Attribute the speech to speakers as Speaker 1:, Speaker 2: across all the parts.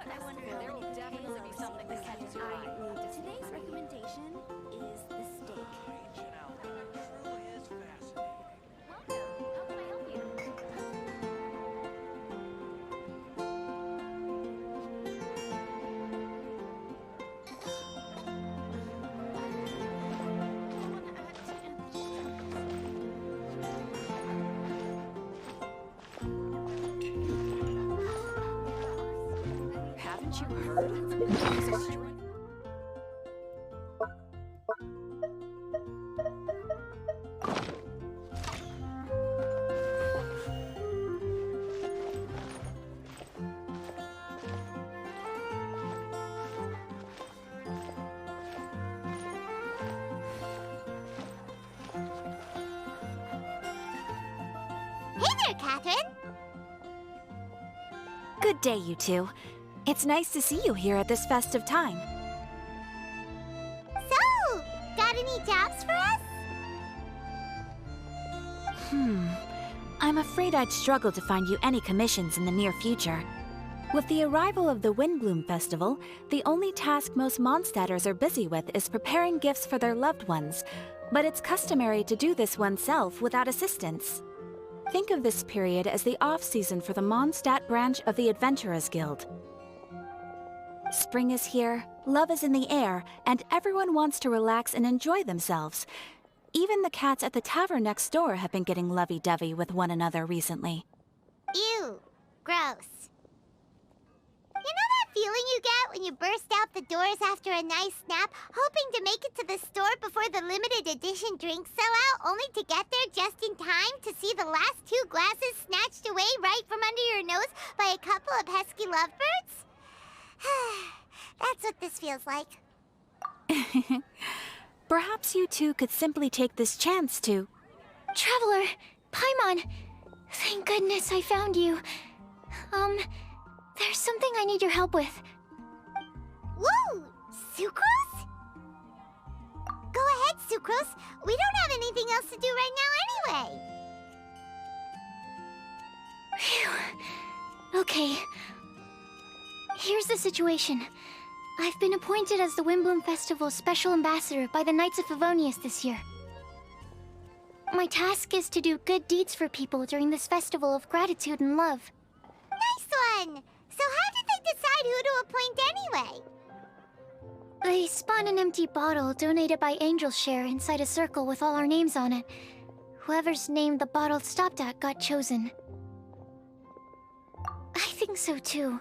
Speaker 1: I wonder if there will definitely be something that catches your eye.
Speaker 2: Today's recommendation is the steak.
Speaker 3: Truly is fascinating.
Speaker 1: Welcome. How can I help you? Haven't you heard? There's a string.
Speaker 4: Hey there, Catherine!
Speaker 5: Good day, you two. It's nice to see you here at this festive time.
Speaker 4: So, got any jobs for us?
Speaker 5: I'm afraid I'd struggle to find you any commissions in the near future. With the arrival of the Windblume Festival, the only task most Mondstadters are busy with is preparing gifts for their loved ones, but it's customary to do this oneself without assistance. Think of this period as the off-season for the Mondstadt branch of the Adventurers Guild. Spring is here, love is in the air, and everyone wants to relax and enjoy themselves. Even the cats at the tavern next door have been getting lovey-dovey with one another recently.
Speaker 4: Ew. Gross. You know that feeling you get when you burst out the doors after a nice nap, hoping to make it to the store before the limited edition drinks sell out, only to get there just in time to see the last 2 glasses snatched away right from under your nose by a couple of pesky lovebirds? That's what this feels like.
Speaker 5: Perhaps you two could simply take this chance to...
Speaker 6: Traveler, Paimon, thank goodness I found you. There's something I need your help with.
Speaker 4: Woo! Sucrose? Go ahead, Sucrose. We don't have anything else to do right now anyway.
Speaker 6: Phew. Okay. Here's the situation. I've been appointed as the Windblume Festival's special ambassador by the Knights of Favonius this year. My task is to do good deeds for people during this festival of gratitude and love.
Speaker 4: Nice one! So how did they decide who to appoint anyway?
Speaker 6: They spun an empty bottle donated by Angel's Share inside a circle with all our names on it. Whoever's name the bottle stopped at got chosen. I think so too.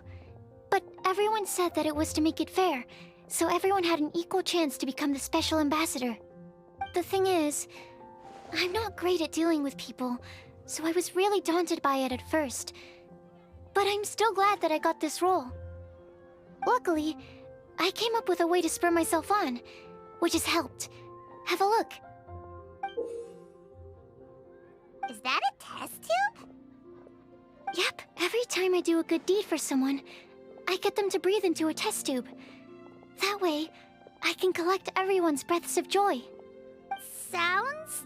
Speaker 6: But everyone said that it was to make it fair, so everyone had an equal chance to become the special ambassador. The thing is, I'm not great at dealing with people, so I was really daunted by it at first. But I'm still glad that I got this role. Luckily, I came up with a way to spur myself on, which has helped. Have a look.
Speaker 4: Is that a test tube?
Speaker 6: Yep, every time I do a good deed for someone, I get them to breathe into a test tube. That way, I can collect everyone's breaths of joy.
Speaker 4: Sounds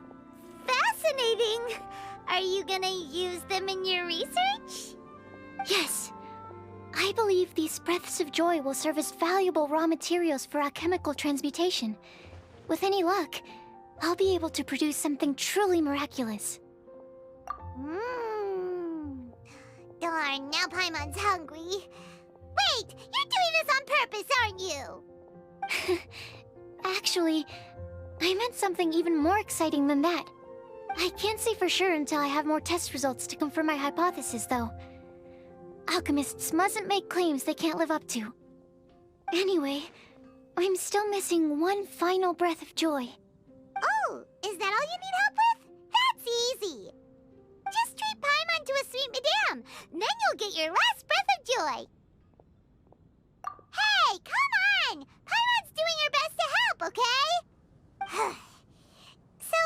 Speaker 4: fascinating. Are you gonna use them in your research?
Speaker 6: Yes. I believe these breaths of joy will serve as valuable raw materials for alchemical transmutation. With any luck, I'll be able to produce something truly miraculous.
Speaker 4: Darn, now Paimon's hungry. Wait, you're doing this on purpose, aren't you?
Speaker 6: Actually, I meant something even more exciting than that. I can't say for sure until I have more test results to confirm my hypothesis, though. Alchemists mustn't make claims they can't live up to. Anyway, I'm still missing one final breath of joy.
Speaker 4: Oh, is that all you need help with? That's easy. Just treat Paimon to a sweet madame, then you'll get your last breath of joy. Hey, come on! Paimon's doing her best to help, okay? So,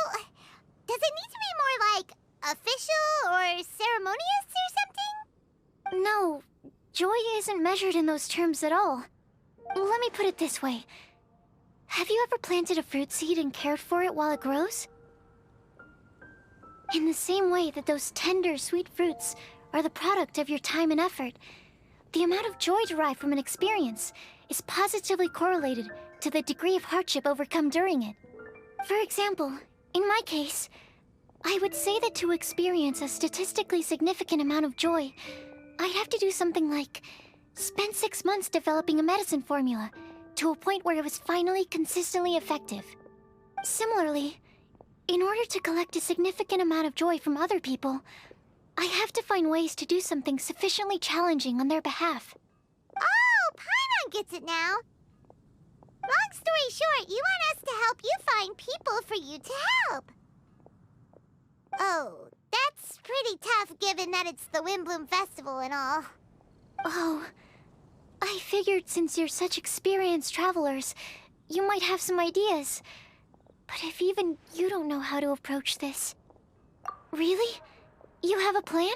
Speaker 4: does it need to be more like official or ceremonious or something?
Speaker 6: No, joy isn't measured in those terms at all. Let me put it this way. Have you ever planted a fruit seed and cared for it while it grows? In the same way that those tender, sweet fruits are the product of your time and effort, the amount of joy derived from an experience is positively correlated to the degree of hardship overcome during it. For example, in my case, I would say that to experience a statistically significant amount of joy, I'd have to do something like spend 6 months developing a medicine formula to a point where it was finally consistently effective. Similarly, in order to collect a significant amount of joy from other people, I have to find ways to do something sufficiently challenging on their behalf.
Speaker 4: Oh, Paimon gets it now. Long story short, you want us to help you find people for you to help. Oh, that's pretty tough given that it's the Windblume Festival and all.
Speaker 6: Oh, I figured since you're such experienced travelers, you might have some ideas. But if even you don't know how to approach this... Really? You have a plan?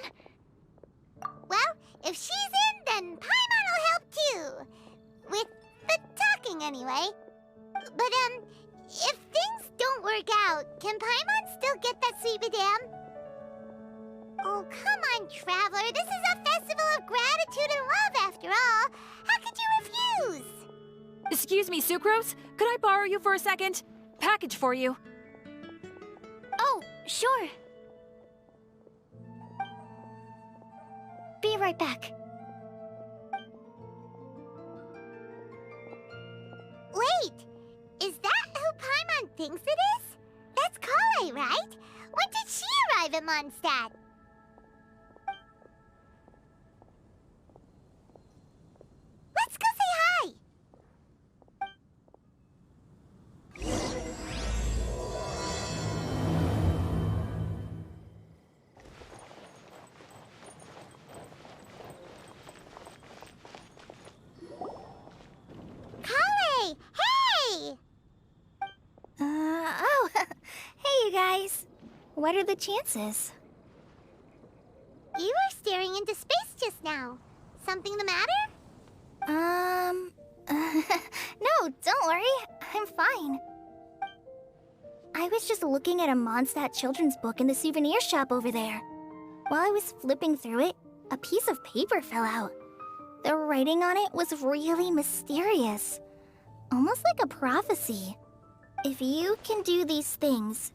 Speaker 4: Well, if she's in, then Paimon will help too. With the talking, anyway. But, if things don't work out, can Paimon still get that sweet madam? Oh, come on, Traveler. This is a festival of gratitude and love, after all. How could you refuse?
Speaker 5: Excuse me, Sucrose? Could I borrow you for a second? Package for you.
Speaker 6: Oh, sure. Be right back.
Speaker 4: Wait, is that who Paimon thinks it is? That's Kale, right? When did she arrive at Mondstadt? Let's go say hi! Kale! Hey!
Speaker 2: Oh, hey you guys. What are the chances?
Speaker 4: You were staring into space just now. Something the matter?
Speaker 2: No, don't worry. I'm fine. I was just looking at a Mondstadt children's book in the souvenir shop over there. While I was flipping through it, a piece of paper fell out. The writing on it was really mysterious. Almost like a prophecy. If you can do these things,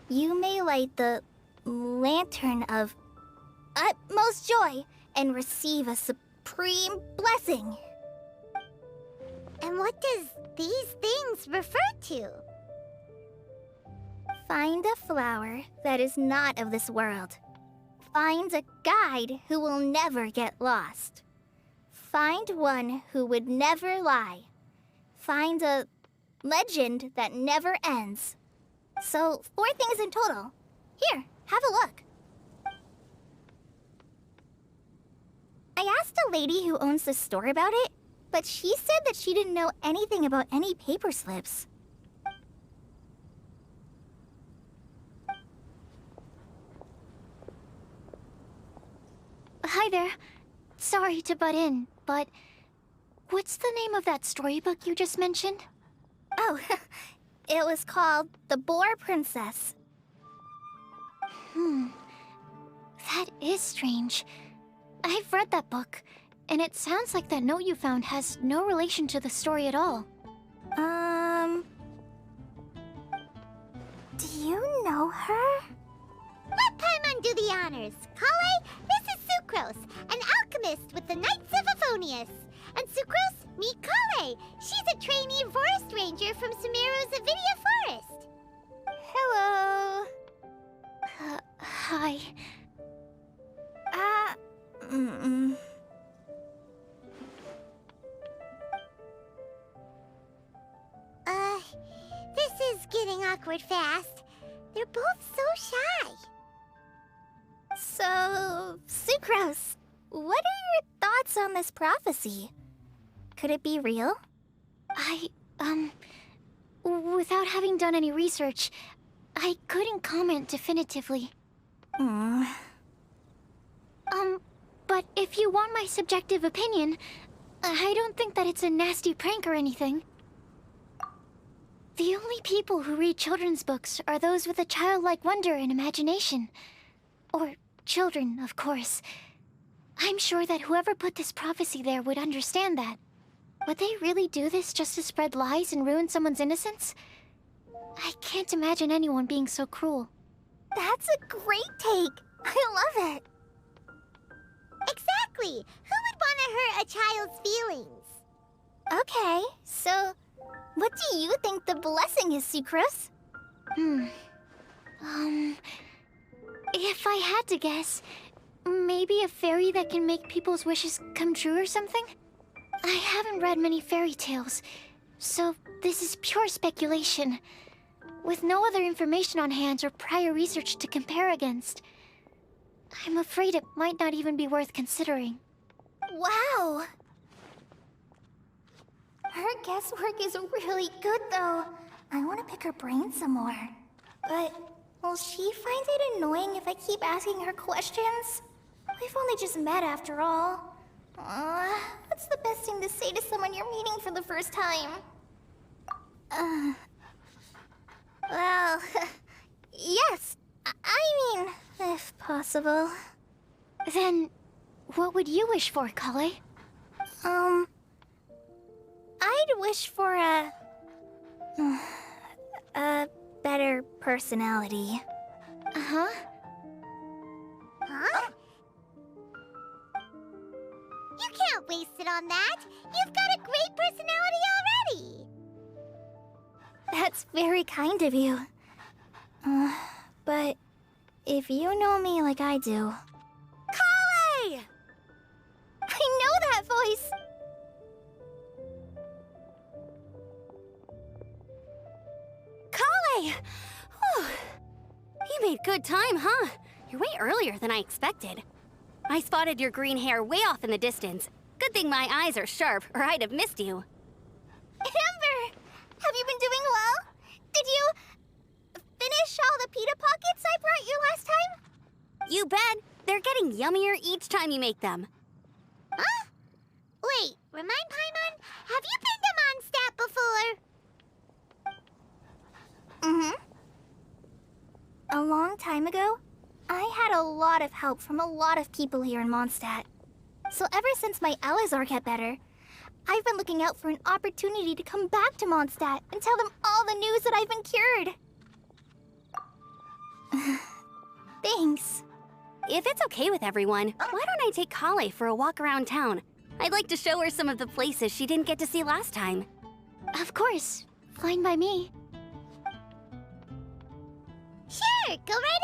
Speaker 2: you may light the lantern of utmost joy and receive a supreme blessing.
Speaker 4: And what does these things refer to?
Speaker 2: Find a flower that is not of this world. Find a guide who will never get lost. Find one who would never lie. Find a legend that never ends. So, 4 things in total. Here, have a look. I asked a lady who owns the store about it, but she said that she didn't know anything about any paper slips.
Speaker 6: Hi there. Sorry to butt in, but what's the name of that storybook you just mentioned?
Speaker 2: Oh, it was called The Boar Princess.
Speaker 6: That is strange. I've read that book, and it sounds like that note you found has no relation to the story at all.
Speaker 2: Do you know her?
Speaker 4: Let Paimon do the honors. Kale, this is Sucrose, an alchemist with the Knights of Aphonius. And Sucrose, meet Kale. She's a trainee forest ranger from Sumeru's Avidia Forest.
Speaker 2: Hello.
Speaker 6: Hi.
Speaker 4: This is getting awkward fast. They're both so shy.
Speaker 2: So, Sucrose, what are your thoughts on this prophecy? Could it be real?
Speaker 6: Without having done any research, I couldn't comment definitively. But if you want my subjective opinion, I don't think that it's a nasty prank or anything. The only people who read children's books are those with a childlike wonder and imagination. Or children, of course. I'm sure that whoever put this prophecy there would understand that. Would they really do this just to spread lies and ruin someone's innocence? I can't imagine anyone being so cruel.
Speaker 2: That's a great take. I love it.
Speaker 4: Exactly! Who would want to hurt a child's feelings?
Speaker 2: Okay, so what do you think the blessing is, Sucrose?
Speaker 6: If I had to guess, maybe a fairy that can make people's wishes come true or something? I haven't read many fairy tales, so this is pure speculation. With no other information on hand or prior research to compare against, I'm afraid it might not even be worth considering.
Speaker 2: Wow! Her guesswork is really good, though. I want to pick her brain some more. But will she find it annoying if I keep asking her questions? We've only just met after all. What's the best thing to say to someone you're meeting for the first time? Well, yes. I mean, if possible.
Speaker 6: Then, what would you wish for, Kale?
Speaker 2: I'd wish for a better personality.
Speaker 6: Uh-huh.
Speaker 4: Huh? You can't waste it on that! You've got a great personality already!
Speaker 2: That's very kind of you. But if you know me like I do...
Speaker 4: Kale!
Speaker 2: I know that voice!
Speaker 7: Kale! Whew. You made good time, huh? You're way earlier than I expected. I spotted your green hair way off in the distance. Good thing my eyes are sharp, or I'd have missed you.
Speaker 2: Amber! Have you been doing well? Did you finish all the pita pockets I brought you last time?
Speaker 7: You bet. They're getting yummier each time you make them.
Speaker 4: Huh? Wait, remind Paimon, have you been to Mondstadt before?
Speaker 2: Mm-hmm. A long time ago, I had a lot of help from a lot of people here in Mondstadt. So ever since my Elazar got better, I've been looking out for an opportunity to come back to Mondstadt and tell them all the news that I've been cured. Thanks.
Speaker 7: If it's okay with everyone, why don't I take Kale for a walk around town? I'd like to show her some of the places she didn't get to see last time.
Speaker 6: Of course. Fine by me.
Speaker 4: Sure, go right ahead!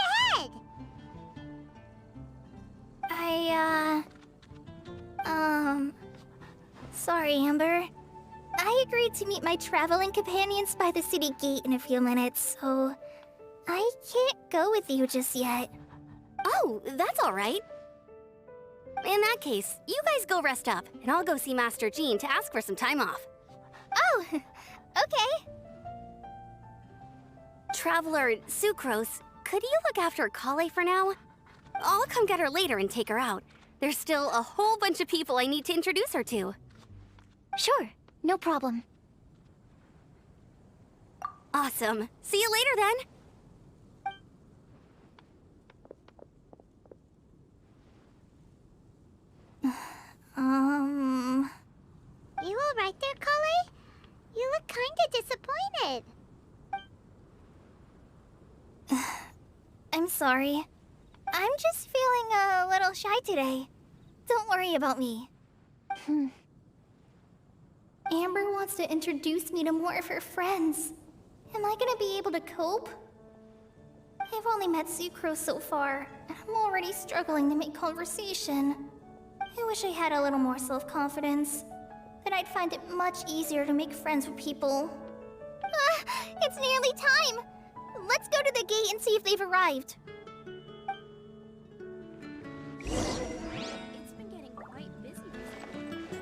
Speaker 2: Sorry, Amber. I agreed to meet my traveling companions by the city gate in a few minutes, so I can't go with you just yet.
Speaker 7: Oh, that's all right. In that case, you guys go rest up, and I'll go see Master Jean to ask for some time off.
Speaker 2: Oh, okay.
Speaker 7: Traveler Sucrose, could you look after Kale for now? I'll come get her later and take her out. There's still a whole bunch of people I need to introduce her to.
Speaker 6: Sure, no problem.
Speaker 7: Awesome. See you later then.
Speaker 4: You alright there, Kale? You look kinda disappointed.
Speaker 2: I'm sorry. I'm just feeling a little shy today. Don't worry about me. Amber wants to introduce me to more of her friends. Am I gonna be able to cope? I've only met Sucrose so far, and I'm already struggling to make conversation. I wish I had a little more self-confidence. Then I'd find it much easier to make friends with people. It's nearly time! Let's go to the gate and see if they've arrived.
Speaker 1: It's been getting quite busy recently.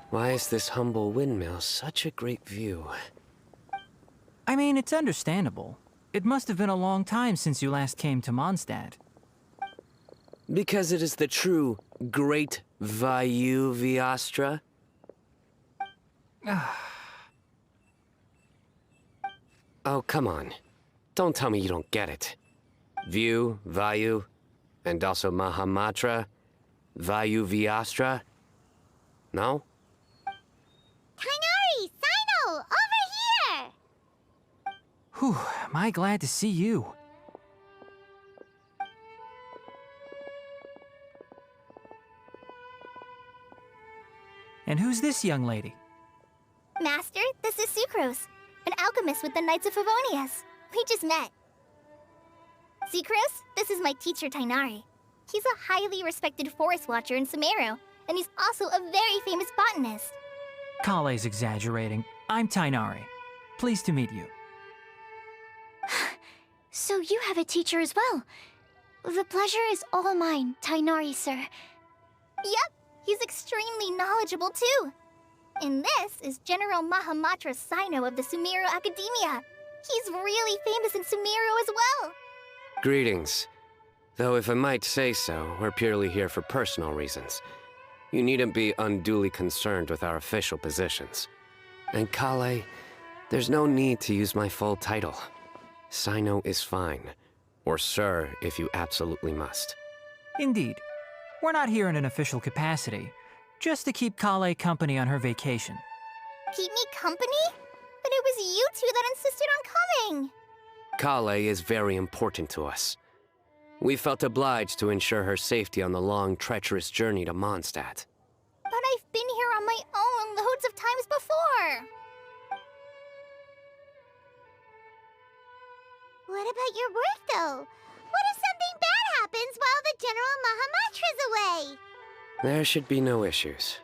Speaker 8: Why is this humble windmill such a great view?
Speaker 9: I mean, it's understandable. It must have been a long time since you last came to Mondstadt.
Speaker 8: Because it is the true Great Vayu Viastra? Oh, come on. Don't tell me you don't get it. View, Vayu, and also Mahamatra, Vayu Viastra? No?
Speaker 4: Kainari! Sino! Over here!
Speaker 9: Whew, am I glad to see you. And who's this young lady?
Speaker 2: Master, this is Sucrose, an alchemist with the Knights of Favonius. We just met. Sucrose, this is my teacher, Tainari. He's a highly respected forest watcher in Sumeru, and he's also a very famous botanist.
Speaker 9: Kale's exaggerating. I'm Tainari. Pleased to meet you.
Speaker 6: So you have a teacher as well. The pleasure is all mine, Tainari, sir.
Speaker 2: Yep, he's extremely knowledgeable too. And this is General Mahamatra Sino of the Sumeru Academia. He's really famous in Sumeru as well.
Speaker 8: Greetings. Though if I might say so, we're purely here for personal reasons. You needn't be unduly concerned with our official positions. And Kale, there's no need to use my full title. Sino is fine. Or sir, if you absolutely must.
Speaker 9: Indeed. We're not here in an official capacity, just to keep Kale company on her vacation.
Speaker 2: Keep me company? But it was you two that insisted on coming.
Speaker 8: Kale is very important to us. We felt obliged to ensure her safety on the long, treacherous journey to Mondstadt.
Speaker 2: But I've been here on my own loads of times before.
Speaker 4: What about your work, though? What if something bad happens while the General Mahamatra's away?
Speaker 8: There should be no issues.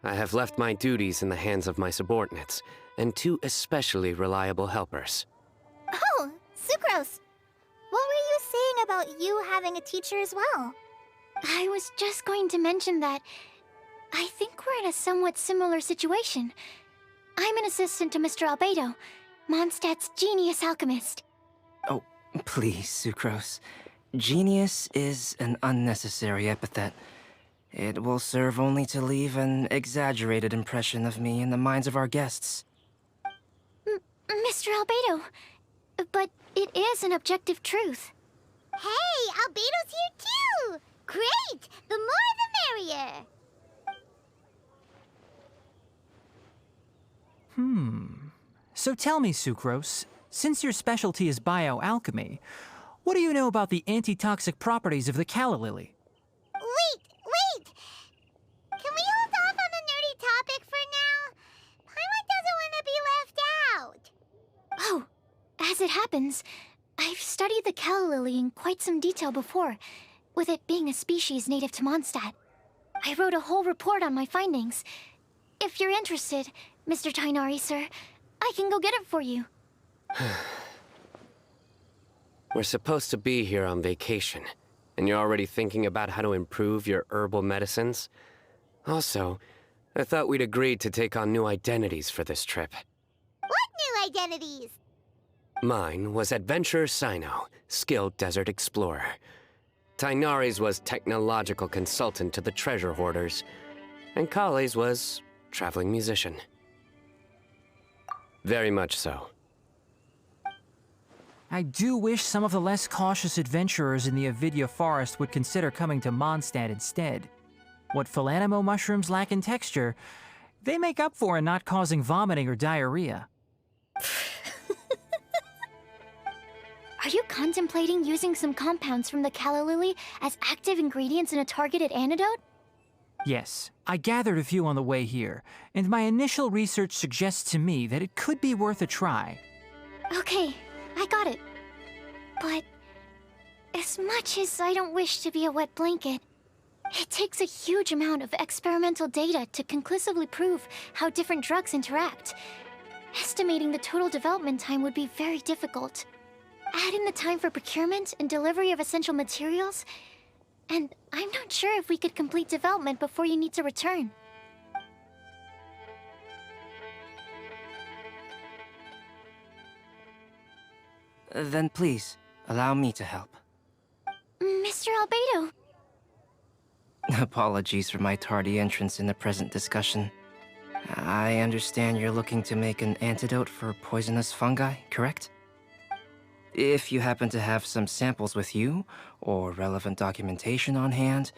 Speaker 8: I have left my duties in the hands of my subordinates, and two especially reliable helpers.
Speaker 2: Oh, Sucrose. What were you saying about you having a teacher as well?
Speaker 6: I was just going to mention that I think we're in a somewhat similar situation. I'm an assistant to Mr. Albedo, Mondstadt's genius alchemist.
Speaker 10: Oh, please, Sucrose. Genius is an unnecessary epithet. It will serve only to leave an exaggerated impression of me in the minds of our guests.
Speaker 6: Mr. Albedo, but it is an objective truth.
Speaker 4: Hey, Albedo's here too! Great! The more the merrier!
Speaker 9: So tell me, Sucrose, since your specialty is bioalchemy, what do you know about the antitoxic properties of the calla lily?
Speaker 4: Wait! Can we hold off on the nerdy topic for now? Paimon doesn't want to be left out.
Speaker 6: Oh, as it happens, I've studied the calla lily in quite some detail before, with it being a species native to Mondstadt. I wrote a whole report on my findings. If you're interested, Mr. Tainari, sir, I can go get it for you.
Speaker 8: We're supposed to be here on vacation, and you're already thinking about how to improve your herbal medicines? Also, I thought we'd agreed to take on new identities for this trip.
Speaker 4: What new identities?
Speaker 8: Mine was Adventurer Sino, skilled desert explorer. Tainari's was technological consultant to the treasure hoarders, and Kale's was traveling musician. Very much so.
Speaker 9: I do wish some of the less cautious adventurers in the Avidya forest would consider coming to Mondstadt instead. What Philanimo mushrooms lack in texture, they make up for in not causing vomiting or diarrhea.
Speaker 6: Are you contemplating using some compounds from the calla lily as active ingredients in a targeted antidote?
Speaker 9: Yes, I gathered a few on the way here, and my initial research suggests to me that it could be worth a try.
Speaker 6: Okay, I got it. But as much as I don't wish to be a wet blanket, it takes a huge amount of experimental data to conclusively prove how different drugs interact. Estimating the total development time would be very difficult. Add in the time for procurement and delivery of essential materials, and I'm not sure if we could complete development before you need to return.
Speaker 10: then please, allow me to help.
Speaker 6: Mr. Albedo.
Speaker 10: Apologies for my tardy entrance in the present discussion. I understand you're looking to make an antidote for poisonous fungi, correct? If you happen to have some samples with you, or relevant documentation on hand,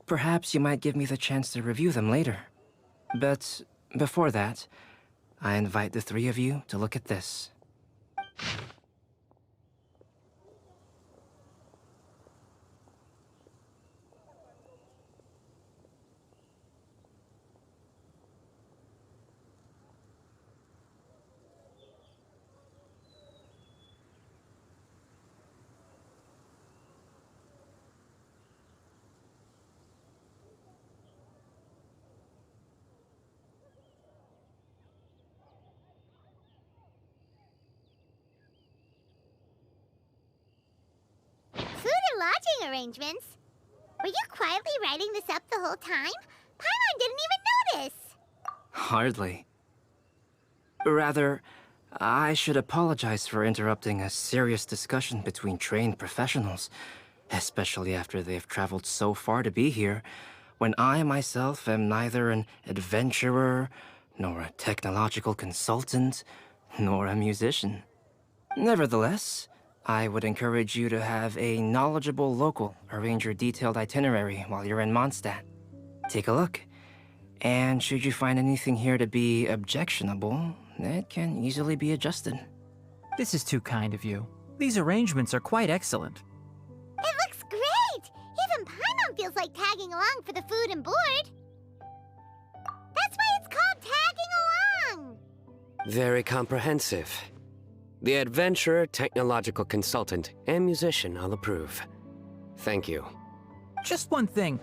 Speaker 10: perhaps you might give me the chance to review them later. But before that, I invite the three of you to look at this.
Speaker 4: Food and lodging arrangements? Were you quietly writing this up the whole time? Paimon didn't even notice!
Speaker 10: Hardly. Rather, I should apologize for interrupting a serious discussion between trained professionals, especially after they've traveled so far to be here, when I myself am neither an adventurer, nor a technological consultant, nor a musician. Nevertheless, I would encourage you to have a knowledgeable local arrange your detailed itinerary while you're in Mondstadt. Take a look, and should you find anything here to be objectionable, it can easily be adjusted.
Speaker 9: This is too kind of you. These arrangements are quite excellent.
Speaker 4: It looks great! Even Paimon feels like tagging along for the food and board. That's why it's called tagging along!
Speaker 8: Very comprehensive. The adventurer, technological consultant, and musician all approve. Thank you.
Speaker 9: Just one thing.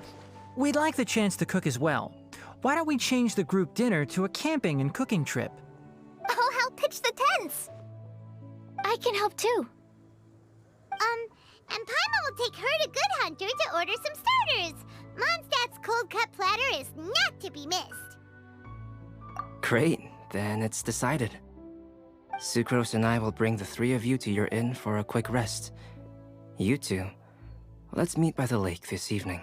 Speaker 9: We'd like the chance to cook as well. Why don't we change the group dinner to a camping and cooking trip?
Speaker 2: I'll help pitch the tents.
Speaker 6: I can help too.
Speaker 4: And Paimon will take her to Good Hunter to order some starters. Mondstadt's cold-cut platter is not to be missed.
Speaker 10: Great, then it's decided. Sucrose and I will bring the three of you to your inn for a quick rest. You two, let's meet by the lake this evening.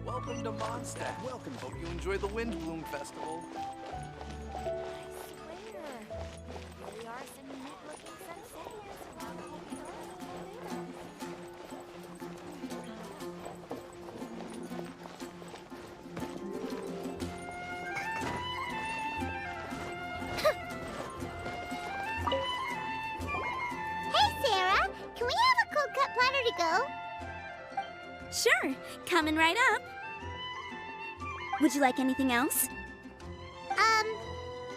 Speaker 3: Welcome to Mondstadt. Welcome. Hope you enjoy the Windblume Festival.
Speaker 1: Really are some neat-looking sunsetters around the
Speaker 4: Hey, Sarah! Can we have a cold-cut platter to go?
Speaker 7: Sure, coming right up. Would you like anything else?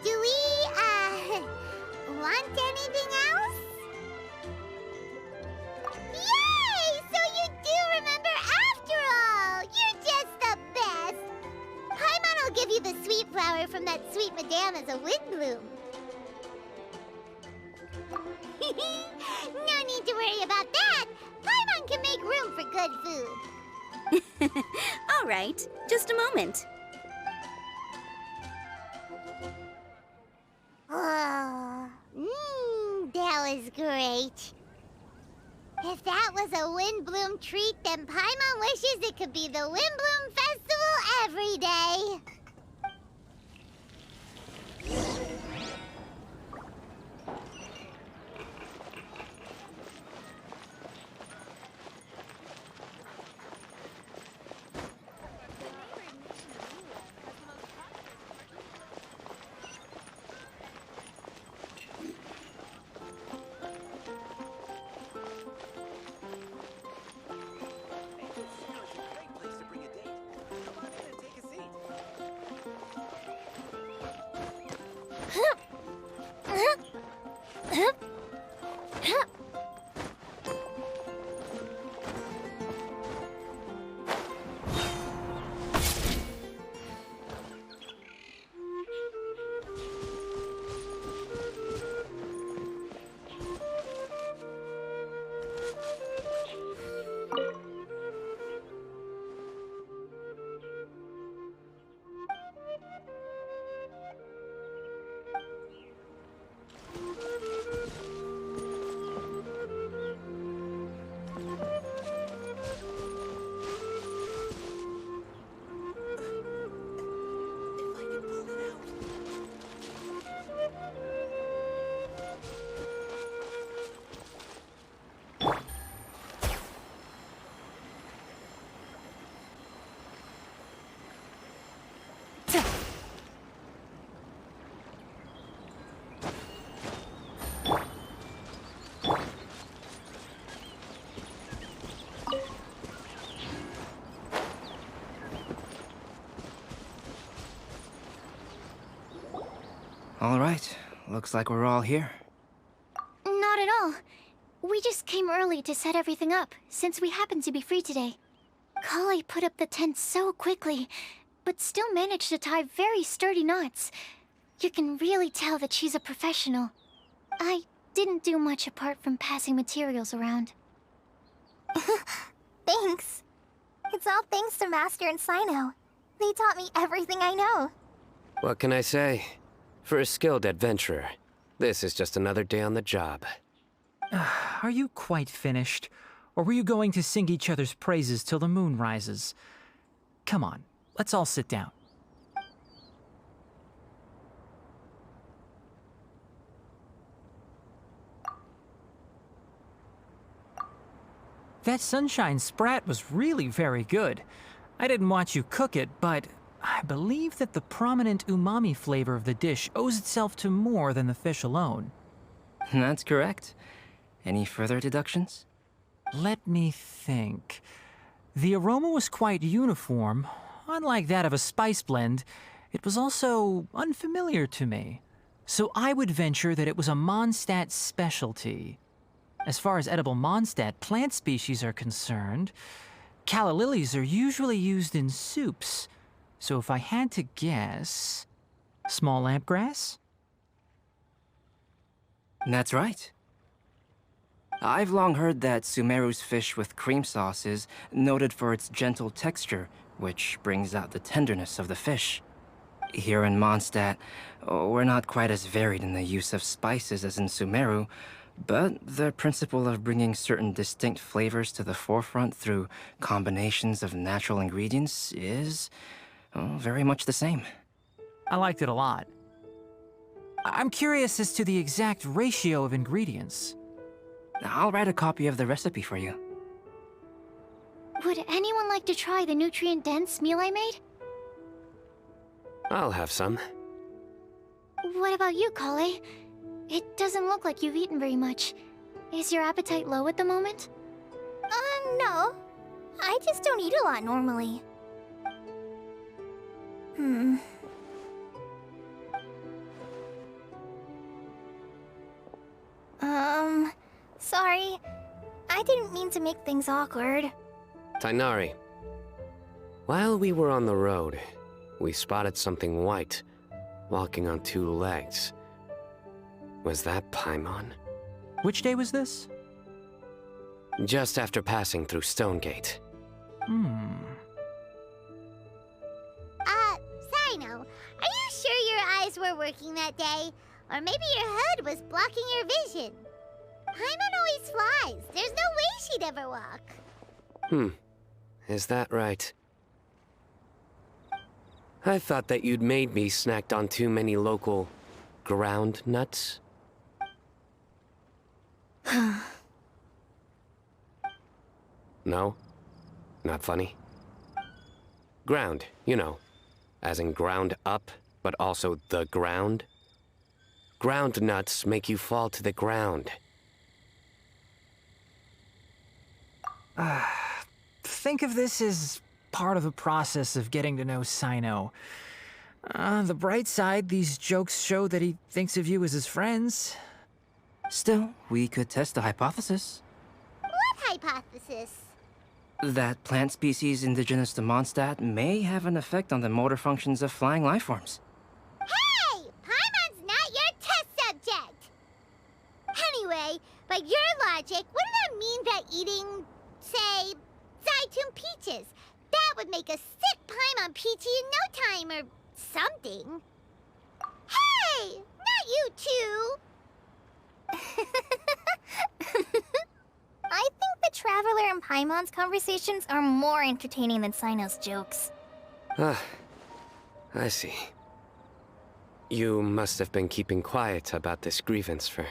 Speaker 4: Do we, want anything else? Yay! So you do remember after all! You're just the best! Paimon will give you the sweet flower from that sweet madame as a Windblume. No need to worry about that! Paimon can make room for good food.
Speaker 7: All right, just a moment.
Speaker 4: Oh, that was great. If that was a Windblume treat, then Paimon wishes it could be the Windblume Festival every day.
Speaker 10: All right, looks like we're all here.
Speaker 6: Not at all. We just came early to set everything up, since we happen to be free today. Kale put up the tent so quickly, but still managed to tie very sturdy knots. You can really tell that she's a professional. I didn't do much apart from passing materials around.
Speaker 2: Thanks. It's all thanks to Master and Sino. They taught me everything I know.
Speaker 8: What can I say? For a skilled adventurer, this is just another day on the job.
Speaker 9: Are you quite finished? Or were you going to sing each other's praises till the moon rises? Come on, let's all sit down. That sunshine sprat was really very good. I didn't watch you cook it, but I believe that the prominent umami flavor of the dish owes itself to more than the fish alone.
Speaker 10: That's correct. Any further deductions?
Speaker 9: Let me think. The aroma was quite uniform. Unlike that of a spice blend, it was also unfamiliar to me. So I would venture that it was a Mondstadt specialty. As far as edible Mondstadt plant species are concerned, calla lilies are usually used in soups. So if I had to guess... small lampgrass?
Speaker 10: That's right. I've long heard that Sumeru's fish with cream sauce is noted for its gentle texture, which brings out the tenderness of the fish. Here in Mondstadt, we're not quite as varied in the use of spices as in Sumeru, but the principle of bringing certain distinct flavors to the forefront through combinations of natural ingredients is very much the same.
Speaker 9: I liked it a lot. I'm curious as to the exact ratio of ingredients.
Speaker 10: I'll write a copy of the recipe for you.
Speaker 6: Would anyone like to try the nutrient-dense meal I made?
Speaker 8: I'll have some.
Speaker 6: What about you, Kale? It doesn't look like you've eaten very much. Is your appetite low at the moment?
Speaker 2: No. I just don't eat a lot normally. Sorry. I didn't mean to make things awkward.
Speaker 8: Tainari. While we were on the road, we spotted something white, walking on two legs. Was that Paimon?
Speaker 9: Which day was this?
Speaker 8: Just after passing through Stonegate.
Speaker 4: Sino, are you sure your eyes were working that day? Or maybe your hood was blocking your vision? Paimon always flies. There's no way she'd ever walk.
Speaker 8: Is that right? I thought that you'd made me snacked on too many local ground nuts. No? Not funny? Ground, you know. As in ground up, but also the ground. Ground nuts make you fall to the ground.
Speaker 9: Think of this as part of the process of getting to know Sino. On the bright side, these jokes show that he thinks of you as his friends.
Speaker 10: Still, we could test the hypothesis.
Speaker 4: What hypothesis?
Speaker 10: That plant species indigenous to Mondstadt may have an effect on the motor functions of flying lifeforms.
Speaker 4: Hey! Paimon's not your test subject! Anyway, by your logic, wouldn't that mean that eating, say, Zaitun peaches, that would make a sick Paimon peachy in no time or something? Hey! Not you two!
Speaker 2: I think the Traveler and Paimon's conversations are more entertaining than Sino's jokes.
Speaker 8: I see. You must have been keeping quiet about this grievance for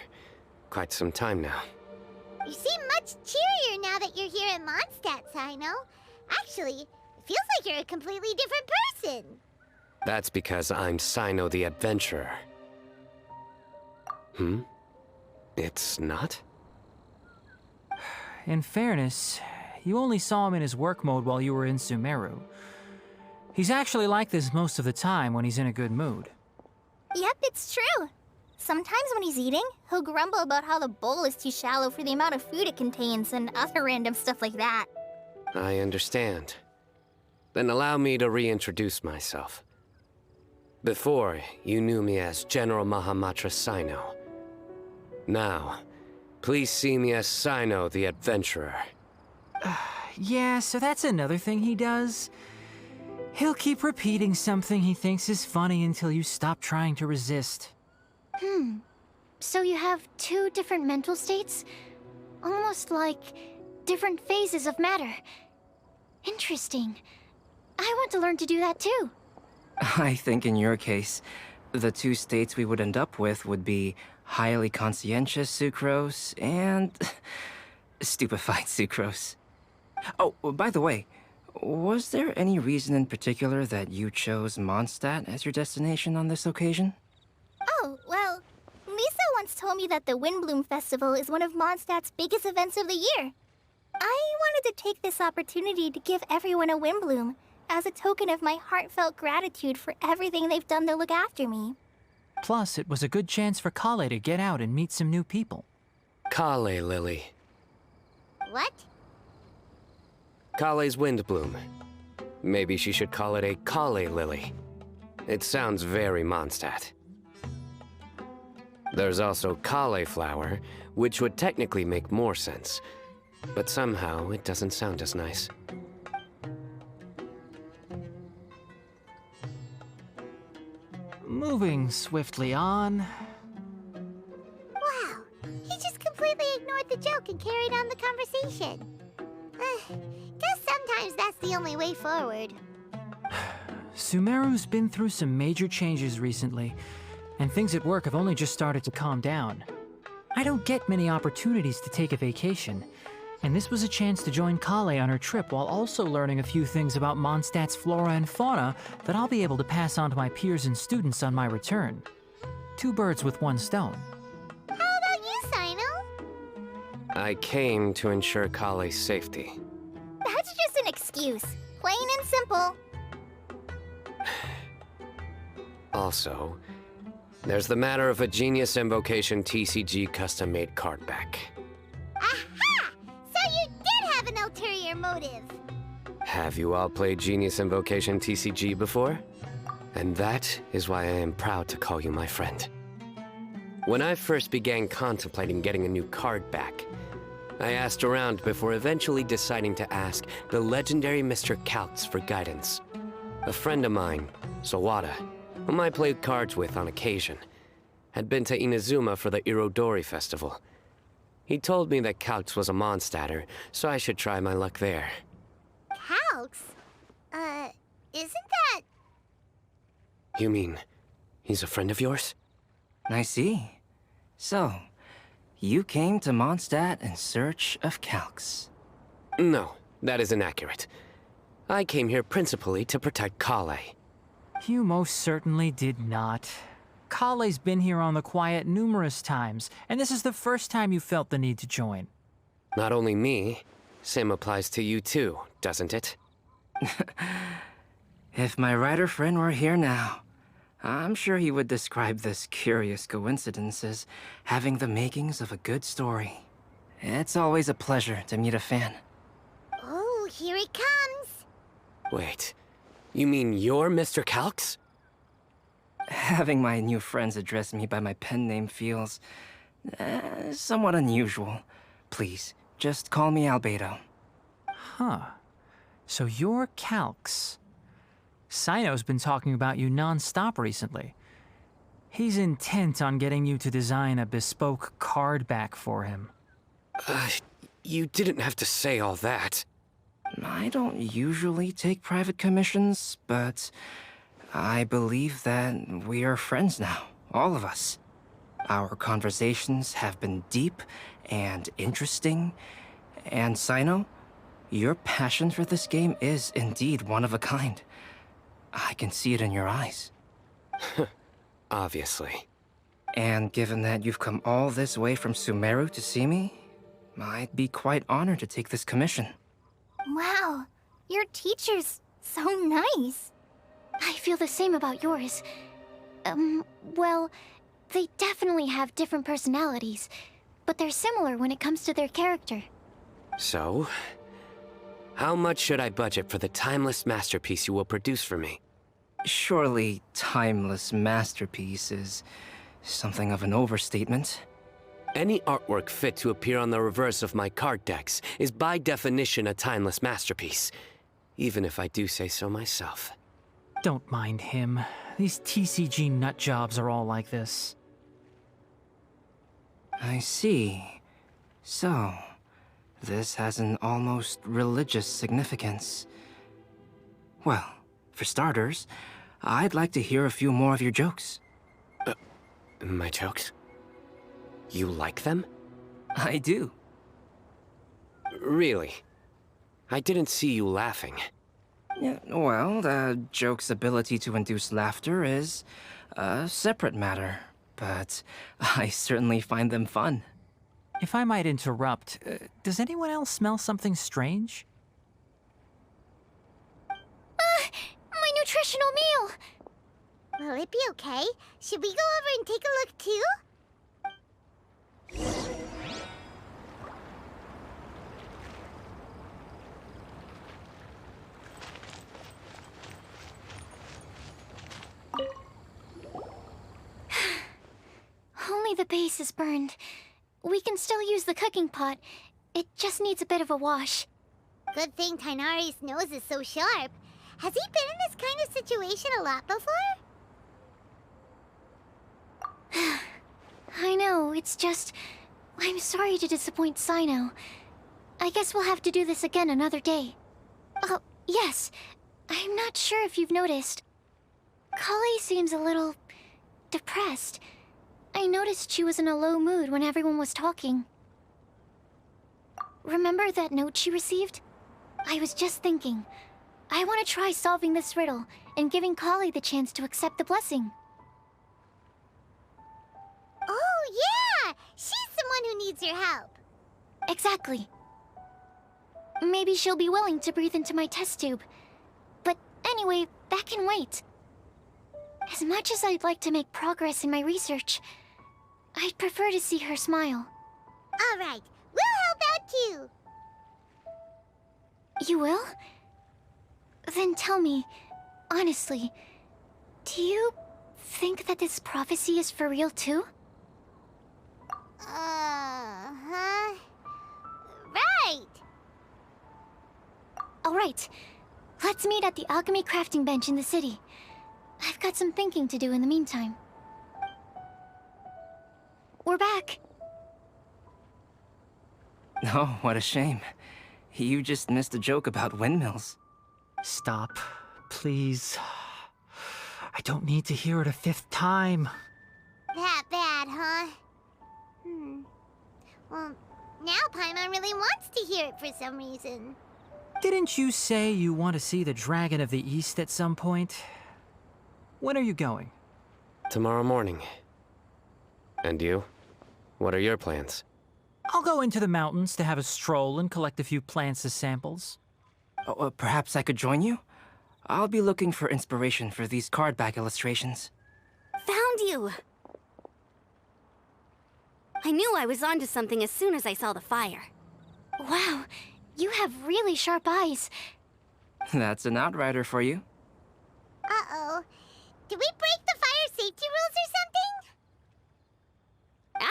Speaker 8: quite some time now.
Speaker 4: You seem much cheerier now that you're here in Mondstadt, Sino. Actually, it feels like you're a completely different person.
Speaker 8: That's because I'm Sino the Adventurer. It's not?
Speaker 9: In fairness, you only saw him in his work mode while you were in Sumeru. He's actually like this most of the time when he's in a good mood.
Speaker 2: Yep, it's It's true. Sometimes when he's eating, he'll grumble about how the bowl is too shallow for the amount of food it contains and other random stuff like that.
Speaker 8: I understand. Then allow me to reintroduce myself. Before, you knew me as General Mahamatra Sino. Now, please see me as Sino the Adventurer.
Speaker 9: Yeah, so that's another thing he does. He'll keep repeating something he thinks is funny until you stop trying to resist.
Speaker 6: So you have two different mental states? Almost like different phases of matter. Interesting. I want to learn to do that too.
Speaker 10: I think in your case, the two states we would end up with would be highly conscientious sucrose and stupefied sucrose. Oh, by the way, was there any reason in particular that you chose Mondstadt as your destination on this occasion?
Speaker 2: Oh, well, Lisa once told me that the Windblume Festival is one of Mondstadt's biggest events of the year. I wanted to take this opportunity to give everyone a Windblume as a token of my heartfelt gratitude for everything they've done to look after me.
Speaker 9: Plus, it was a good chance for Kale to get out and meet some new people.
Speaker 8: Kale Lily.
Speaker 4: What?
Speaker 8: Kale's Windblume. Maybe she should call it a Kale Lily. It sounds very Mondstadt. There's also cauliflower, which would technically make more sense, but somehow it doesn't sound as nice.
Speaker 9: Moving swiftly on.
Speaker 4: Wow, he just completely ignored the joke and carried on the conversation. Guess sometimes that's the only way forward.
Speaker 9: Sumeru's been through some major changes recently, and things at work have only just started to calm down. I don't get many opportunities to take a vacation, and this was a chance to join Kale on her trip while also learning a few things about Mondstadt's flora and fauna that I'll be able to pass on to my peers and students on my return. Two birds with one stone.
Speaker 4: How about you, Sino?
Speaker 8: I came to ensure Kale's safety.
Speaker 2: That's just an excuse. Plain and simple.
Speaker 8: Also, there's the matter of a Genius Invocation TCG custom-made card back.
Speaker 4: Aha! So you did have an ulterior motive.
Speaker 8: Have you all played Genius Invocation TCG before? And that is why I am proud to call you my friend. When I first began contemplating getting a new card back, I asked around before eventually deciding to ask the legendary Mr. Kaltz for guidance. A friend of mine, Sawada, whom I played cards with on occasion, had been to Inazuma for the Irodori Festival. He told me that Kaltz was a Mondstadter, so I should try my luck there.
Speaker 4: Calx? Isn't that...
Speaker 8: You mean, he's a friend of yours?
Speaker 10: I see. So, you came to Mondstadt in search of Calx.
Speaker 8: No, that is inaccurate. I came here principally to protect Kale.
Speaker 9: You most certainly did not. Kale's been here on the quiet numerous times, and this is the first time you felt the need to join.
Speaker 8: Not only me, same applies to you too, doesn't it?
Speaker 10: If my writer friend were here now, I'm sure he would describe this curious coincidence as having the makings of a good story. It's always a pleasure to meet a fan.
Speaker 4: Oh, here it comes.
Speaker 8: Wait, you mean you're Mr. Kaltz?
Speaker 10: Having my new friends address me by my pen name feels... somewhat unusual. Please, just call me Albedo.
Speaker 9: Huh. So you're Kaltz. Sino's been talking about you non-stop recently. He's intent on getting you to design a bespoke card back for him.
Speaker 8: You didn't have to say all that.
Speaker 10: I don't usually take private commissions, but I believe that we are friends now, all of us. Our conversations have been deep and interesting, and Sino, your passion for this game is indeed one of a kind. I can see it in your eyes.
Speaker 8: Obviously.
Speaker 10: And given that you've come all this way from Sumeru to see me, I'd be quite honored to take this commission.
Speaker 2: Wow, your teacher's so nice.
Speaker 6: I feel the same about yours. Well, they definitely have different personalities, but they're similar when it comes to their character.
Speaker 8: So, how much should I budget for the timeless masterpiece you will produce for me?
Speaker 10: Surely, timeless masterpiece is something of an overstatement.
Speaker 8: Any artwork fit to appear on the reverse of my card decks is by definition a timeless masterpiece, even if I do say so myself.
Speaker 9: Don't mind him. These TCG nut jobs are all like this.
Speaker 10: I see. So, this has an almost religious significance. Well, for starters, I'd like to hear a few more of your jokes.
Speaker 8: My jokes? You like them?
Speaker 10: I do.
Speaker 8: Really? I didn't see you laughing.
Speaker 10: Yeah, well, the joke's ability to induce laughter is a separate matter, but I certainly find them fun.
Speaker 9: If I might interrupt, does anyone else smell something strange?
Speaker 6: My nutritional meal!
Speaker 4: Will it be okay? Should we go over and take a look too?
Speaker 6: Only the base is burned. We can still use the cooking pot. It just needs a bit of a wash.
Speaker 4: Good thing Tainari's nose is so sharp. Has he been in this kind of situation a lot before?
Speaker 6: I know, it's just... I'm sorry to disappoint Sino. I guess we'll have to do this again another day. Oh, yes. I'm not sure if you've noticed. Kale seems a little... depressed. I noticed she was in a low mood when everyone was talking. Remember that note she received? I was just thinking. I want to try solving this riddle and giving Kale the chance to accept the blessing.
Speaker 4: Oh, yeah! She's someone who needs your help.
Speaker 6: Exactly. Maybe she'll be willing to breathe into my test tube. But anyway, that can wait. As much as I'd like to make progress in my research, I'd prefer to see her smile.
Speaker 4: All right, we'll help out too.
Speaker 6: You will? Then tell me, honestly, do you think that this prophecy is for real too?
Speaker 4: Uh-huh. Right!
Speaker 6: Alright, let's meet at the alchemy crafting bench in the city. I've got some thinking to do in the meantime. We're back.
Speaker 10: Oh, what a shame. You just missed a joke about windmills.
Speaker 9: Stop, please. I don't need to hear it a fifth time.
Speaker 4: That bad, huh? Well, now Paimon really wants to hear it for some reason.
Speaker 9: Didn't you say you want to see the Dragon of the East at some point? When are you going?
Speaker 8: Tomorrow morning. And you? What are your plans?
Speaker 9: I'll go into the mountains to have a stroll and collect a few plants as samples.
Speaker 10: Oh, perhaps I could join you? I'll be looking for inspiration for these card back illustrations.
Speaker 7: Found you! I knew I was onto something as soon as I saw the fire.
Speaker 6: Wow, you have really sharp eyes.
Speaker 10: That's an outrider for you.
Speaker 4: Uh-oh. Did we break the fire safety rules or something?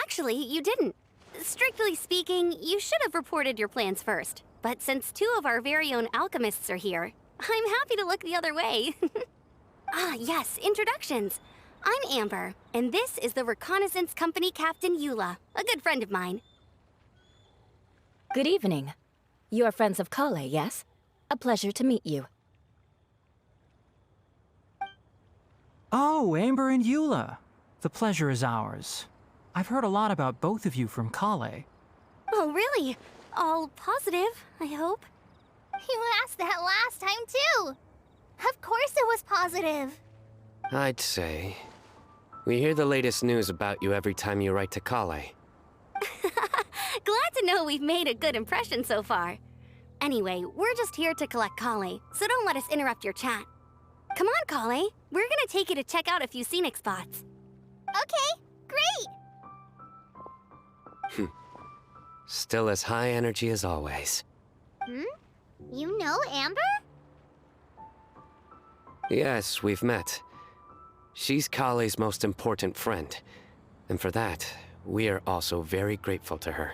Speaker 7: Actually, you didn't. Strictly speaking, you should have reported your plans first. But since two of our very own alchemists are here, I'm happy to look the other way. Ah, yes, introductions. I'm Amber, and this is the Reconnaissance Company Captain Eula, a good friend of mine.
Speaker 5: Good evening. You are friends of Kale, yes? A pleasure to meet you.
Speaker 9: Oh, Amber and Eula. The pleasure is ours. I've heard a lot about both of you from Kale.
Speaker 7: Oh, really? All positive, I hope.
Speaker 2: You asked that last time, too. Of course it was positive.
Speaker 8: I'd say. We hear the latest news about you every time you write to Kale.
Speaker 7: Glad to know we've made a good impression so far. Anyway, we're just here to collect Kale, so don't let us interrupt your chat. Come on, Kale. We're gonna take you to check out a few scenic spots.
Speaker 4: Okay, great!
Speaker 8: Still as high energy as always.
Speaker 4: You know Amber?
Speaker 8: Yes, we've met. She's Kale's most important friend. And for that, we are also very grateful to her.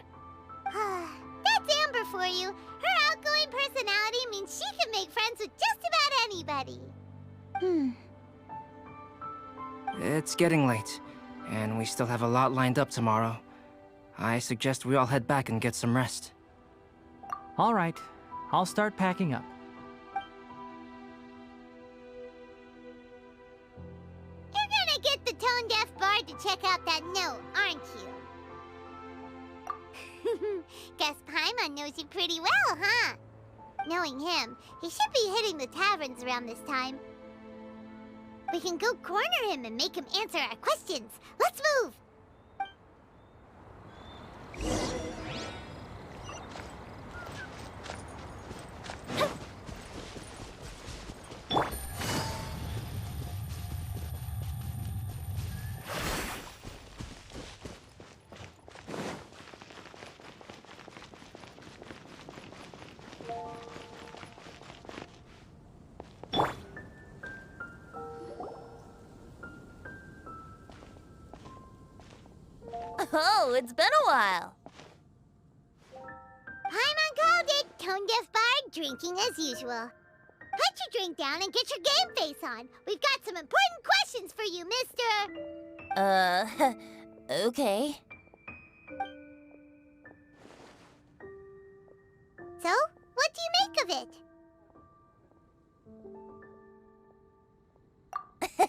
Speaker 4: That's Amber for you. Her outgoing personality means she can make friends with just about anybody.
Speaker 10: It's getting late, and we still have a lot lined up tomorrow. I suggest we all head back and get some rest.
Speaker 9: All right, I'll start packing up.
Speaker 4: You're gonna get the tone-deaf bard to check out that note, aren't you? Guess Paimon knows you pretty well, huh? Knowing him, he should be hitting the taverns around this time. We can go corner him and make him answer our questions. Let's move!
Speaker 1: Oh, it's been a while.
Speaker 4: Paimon called it, tone-deaf bard drinking as usual. Put your drink down and get your game face on. We've got some important questions for you, mister.
Speaker 1: Okay.
Speaker 4: So, what do you make of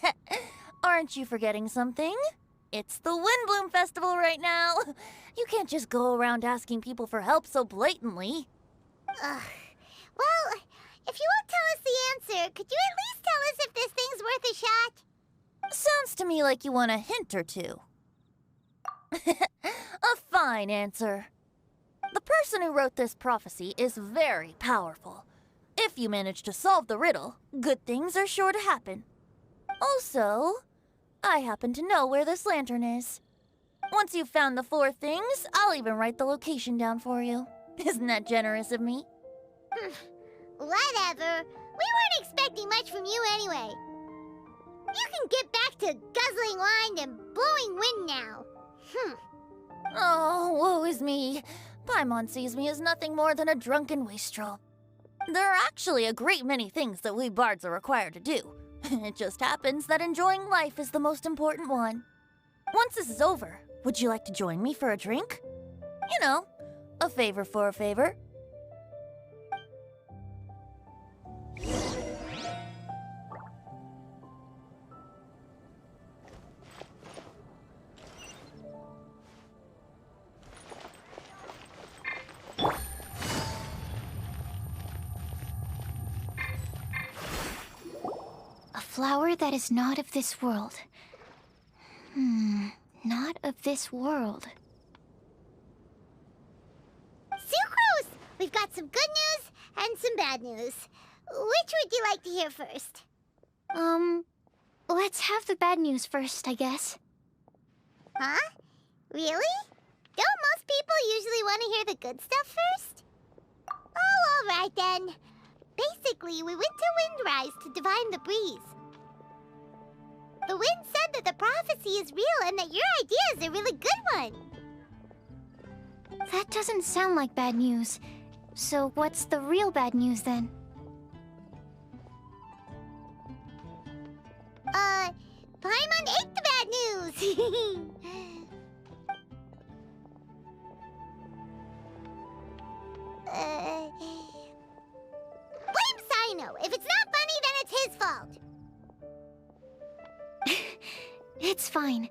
Speaker 4: it?
Speaker 1: Aren't you forgetting something? It's the Windblume Festival right now. You can't just go around asking people for help so blatantly.
Speaker 4: Well, if you won't tell us the answer, could you at least tell us if this thing's worth a shot?
Speaker 1: Sounds to me like you want a hint or two. A fine answer. The person who wrote this prophecy is very powerful. If you manage to solve the riddle, good things are sure to happen. Also, I happen to know where this lantern is. Once you've found the 4 things, I'll even write the location down for you. Isn't that generous of me?
Speaker 4: Whatever. We weren't expecting much from you anyway. You can get back to guzzling wine and blowing wind now.
Speaker 1: Oh, woe is me. Paimon sees me as nothing more than a drunken wastrel. There are actually a great many things that we bards are required to do. It just happens that enjoying life is the most important one. Once this is over, would you like to join me for a drink? You know, a favor for a favor.
Speaker 6: A flower that is not of this world. Not of this world.
Speaker 4: Sucrose! We've got some good news and some bad news. Which would you like to hear first?
Speaker 6: Let's have the bad news first, I guess.
Speaker 4: Huh? Really? Don't most people usually want to hear the good stuff first? Oh, all right then. Basically, we went to Windrise to divine the breeze. The wind said that the prophecy is real and that your idea is a really good one.
Speaker 6: That doesn't sound like bad news. So what's the real bad news then?
Speaker 4: Paimon ate the bad news! Blame Sino! If it's not funny, then it's his fault!
Speaker 6: It's fine.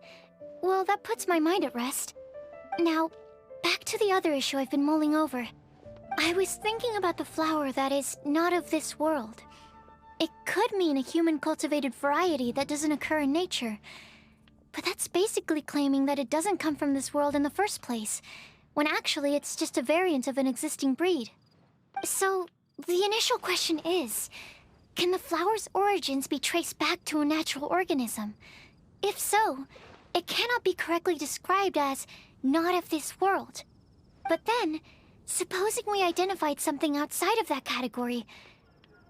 Speaker 6: Well, that puts my mind at rest. Now, back to the other issue I've been mulling over. I was thinking about the flower that is not of this world. It could mean a human-cultivated variety that doesn't occur in nature. But that's basically claiming that it doesn't come from this world in the first place, when actually it's just a variant of an existing breed. So, the initial question is, Can the flower's origins be traced back to a natural organism? If so, it cannot be correctly described as not of this world. But then, supposing we identified something outside of that category,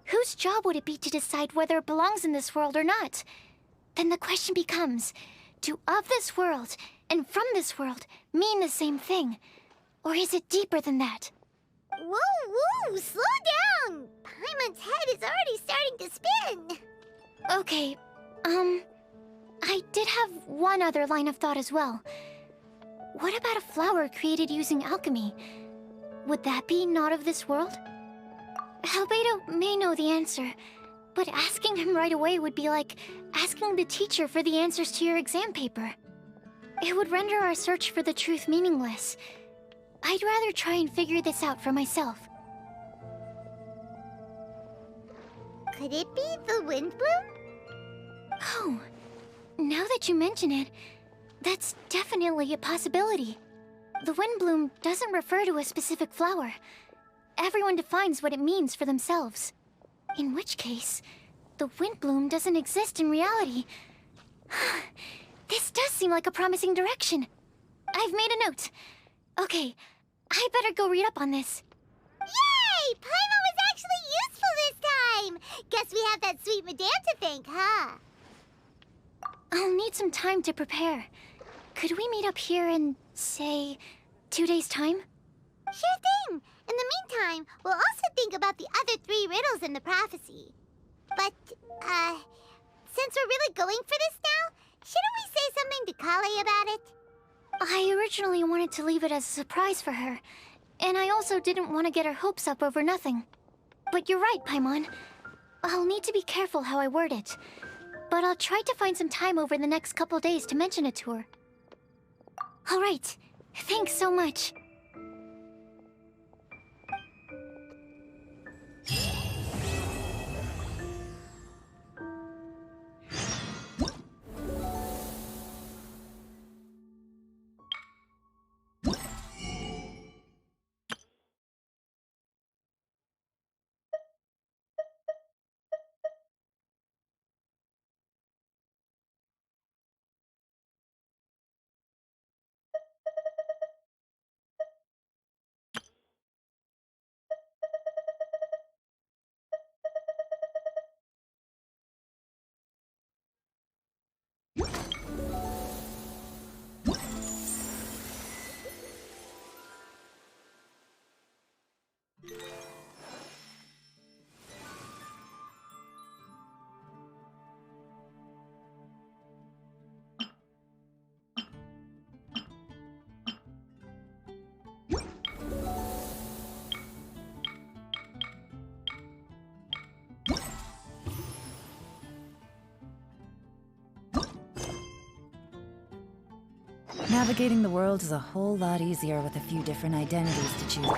Speaker 6: whose job would it be to decide whether it belongs in this world or not? Then the question becomes, do of this world and from this world mean the same thing? Or is it deeper than that?
Speaker 4: Whoa, slow down! Paimon's head is already starting to spin.
Speaker 6: Okay, I did have one other line of thought as well. What about a flower created using alchemy? Would that be not of this world? Albedo may know the answer, but asking him right away would be like asking the teacher for the answers to your exam paper. It would render our search for the truth meaningless. I'd rather try and figure this out for myself.
Speaker 4: Could it be the Windblume?
Speaker 6: Oh, now that you mention it, that's definitely a possibility. The Windblume doesn't refer to a specific flower. Everyone defines what it means for themselves. In which case, the Windblume doesn't exist in reality. This does seem like a promising direction. I've made a note. Okay, I better go read up on this.
Speaker 4: Yay! Paimon was actually useful this time! Guess we have that sweet madame to thank, huh?
Speaker 6: I'll need some time to prepare. Could we meet up here in, say, 2 days' time?
Speaker 4: Sure thing! In the meantime, we'll also think about the other 3 riddles in the prophecy. But, since we're really going for this now, shouldn't we say something to Kale about it?
Speaker 6: I originally wanted to leave it as a surprise for her, and I also didn't want to get her hopes up over nothing. But you're right, Paimon. I'll need to be careful how I word it. But I'll try to find some time over the next couple days to mention it to her. All right. Thanks so much.
Speaker 11: Navigating the world is a whole lot easier with a few different identities to choose.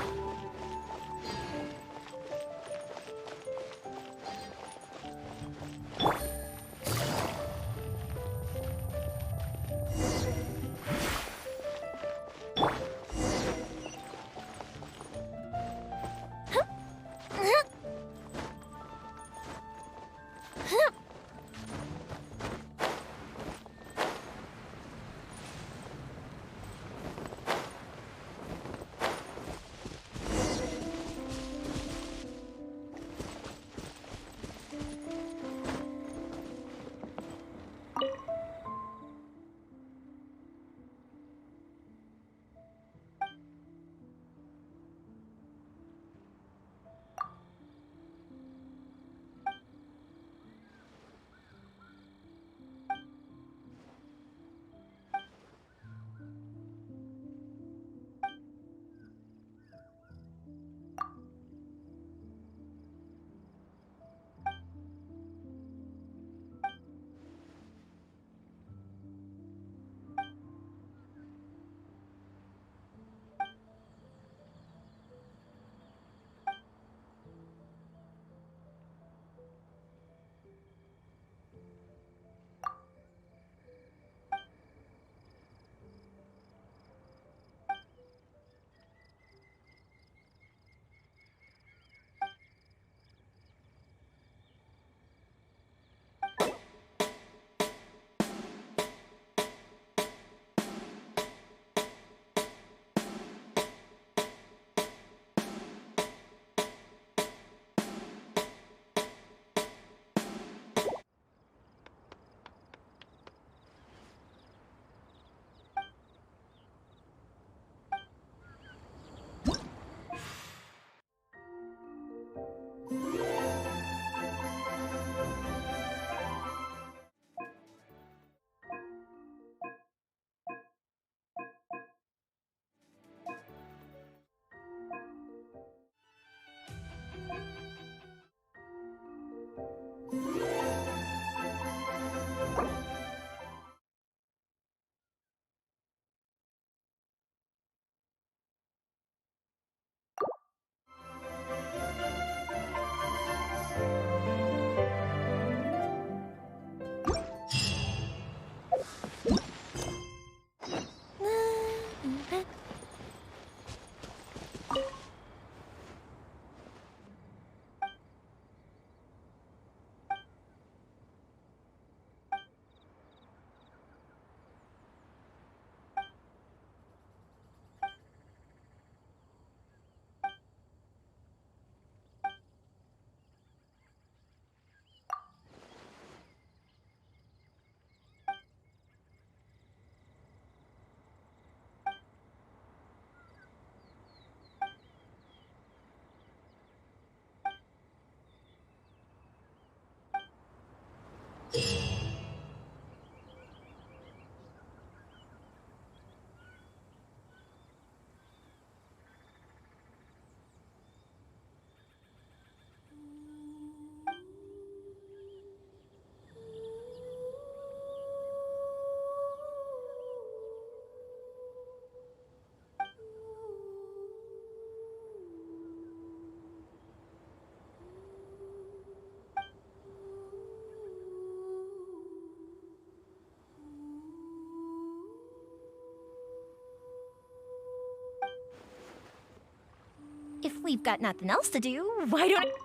Speaker 12: we've got nothing else to do, why don't...